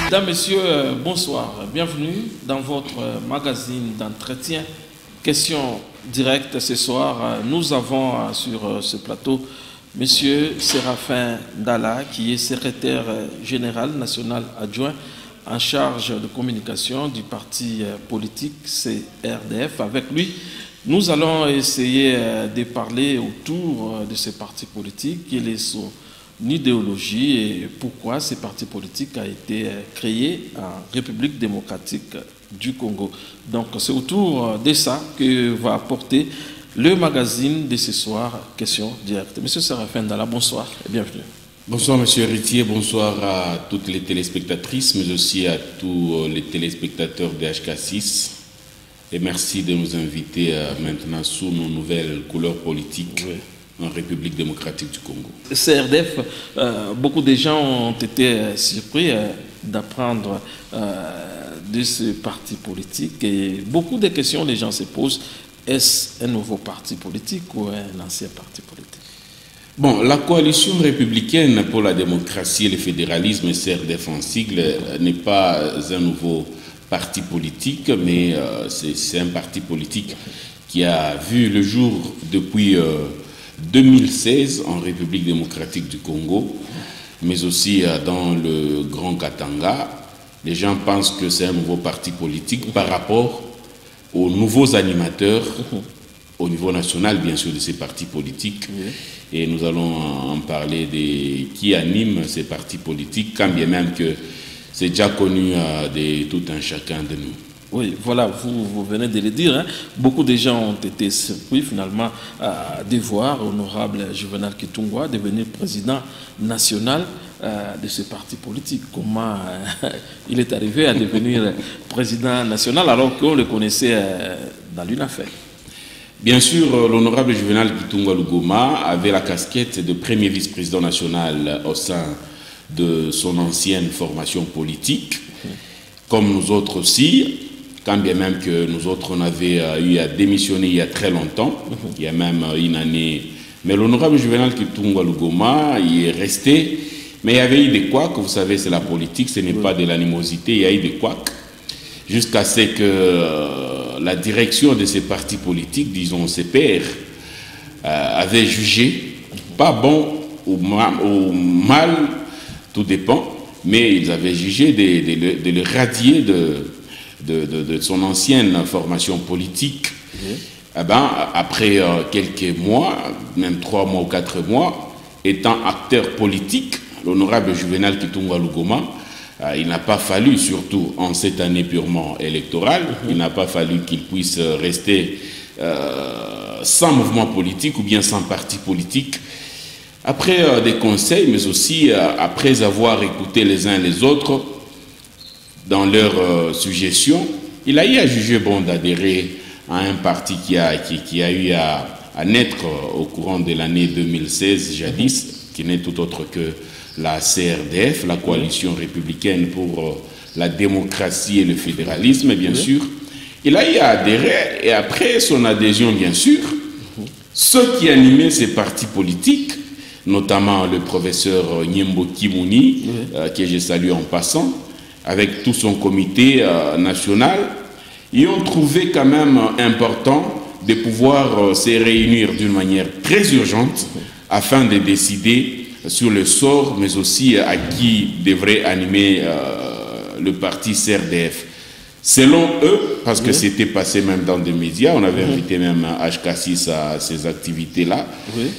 Mesdames, Messieurs, bonsoir. Bienvenue dans votre magazine d'entretien. Question directe ce soir. Nous avons sur ce plateau Monsieur Séraphin Ndala, qui est secrétaire général national adjoint en charge de communication du parti politique CRDF. Avec lui, nous allons essayer de parler autour de ce parti politique, quelle est son idéologie et pourquoi ce parti politique a été créé en République démocratique du Congo. Donc c'est autour de ça que va porter le magazine de ce soir, Question Directe. Monsieur Séraphin Ndala, bonsoir et bienvenue. Bonsoir Monsieur Héritier, bonsoir à toutes les téléspectatrices, mais aussi à tous les téléspectateurs de HK6. Et merci de nous inviter maintenant sous nos nouvelles couleurs politiques en République démocratique du Congo. CRDF, beaucoup de gens ont été surpris d'apprendre de ce parti politique et beaucoup de questions les gens se posent. Est-ce un nouveau parti politique ou un ancien parti politique? Bon, la coalition républicaine pour la démocratie et le fédéralisme, CRDF en sigle, n'est pas un nouveau parti politique, mais c'est un parti politique qui a vu le jour depuis 2016 en République démocratique du Congo, mais aussi dans le Grand Katanga. Les gens pensent que c'est un nouveau parti politique par rapport aux nouveaux animateurs au niveau national, bien sûr, de ces partis politiques. Et nous allons en parler de qui anime ces partis politiques, quand bien même que c'est déjà connu de tout un chacun de nous. Oui, voilà, vous venez de le dire. Hein. Beaucoup de gens ont été surpris finalement de voir Honorable Juvenal Kitungwa devenir président national de ce parti politique. Comment il est arrivé à devenir président national alors qu'on le connaissait dans l'UNAFEC? Bien sûr, l'honorable Juvenal Kitungwa Lugoma avait la casquette de premier vice-président national au sein de son ancienne formation politique, comme nous autres aussi. Quand bien même que nous autres, on avait eu à démissionner il y a très longtemps, il y a même une année. Mais l'honorable Juvenal Kitungwa Lugoma, il est resté. Mais il y avait eu des couacs, vous savez, c'est la politique, ce n'est pas de l'animosité, il y a eu des couacs. Jusqu'à ce que la direction de ces partis politiques, disons ses pairs, avait jugé, pas bon ou mal, tout dépend, mais ils avaient jugé de le radier de son ancienne formation politique. Eh ben, après quelques mois, même 3 mois ou 4 mois, étant acteur politique, l'honorable Juvenal Kitungwa Lugoma, il n'a pas fallu, surtout en cette année purement électorale, il n'a pas fallu qu'il puisse rester sans mouvement politique ou bien sans parti politique. Après des conseils, mais aussi après avoir écouté les uns les autres, dans leurs suggestions, il a eu à juger bon d'adhérer à un parti qui a eu à naître au courant de l'année 2016, jadis, qui n'est tout autre que la CRDF, la coalition républicaine pour la démocratie et le fédéralisme, bien sûr. Il a eu à adhérer et après son adhésion, bien sûr, ceux qui animaient ces partis politiques, notamment le professeur Nyembo Kimouni, que je salue en passant, avec tout son comité national, ils ont trouvé quand même important de pouvoir se réunir d'une manière très urgente afin de décider sur le sort, mais aussi à qui devrait animer le parti CRDF. Selon eux, parce que c'était passé même dans des médias, on avait invité même HK6 à ces activités-là,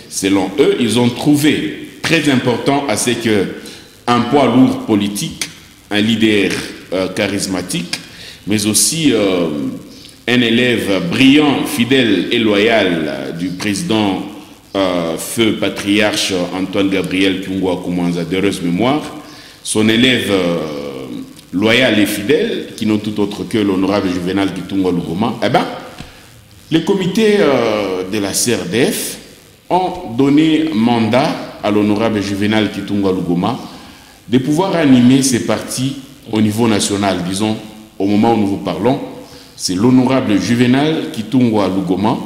selon eux, ils ont trouvé très important à ce qu'un poids lourd politique, un leader charismatique, mais aussi un élève brillant, fidèle et loyal du président feu patriarche Antoine Gabriel Kitungwa Koumanza, d'heureuse mémoire, son élève loyal et fidèle, qui n'ont tout autre que l'honorable Juvenal Kitungwa Lugoma, eh ben, les comités de la CRDF ont donné mandat à l'honorable Juvenal Kitungwa Lugoma de pouvoir animer ces partis au niveau national. Disons, au moment où nous vous parlons, c'est l'honorable Juvenal Kitungwa Lugoma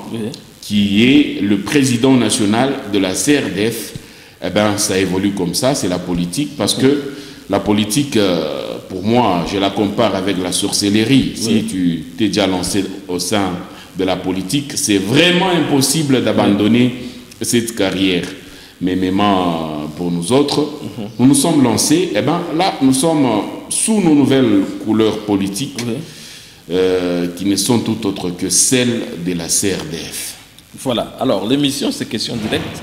qui est le président national de la CRDF. Eh bien, ça évolue comme ça, c'est la politique, parce que la politique pour moi, je la compare avec la sorcellerie. Si tu t'es déjà lancé au sein de la politique, c'est vraiment impossible d'abandonner cette carrière. Mais même pour nous autres, nous nous sommes lancés, et bien là, nous sommes sous nos nouvelles couleurs politiques, qui ne sont tout autres que celles de la CRDF. Voilà, alors l'émission c'est Question Directe.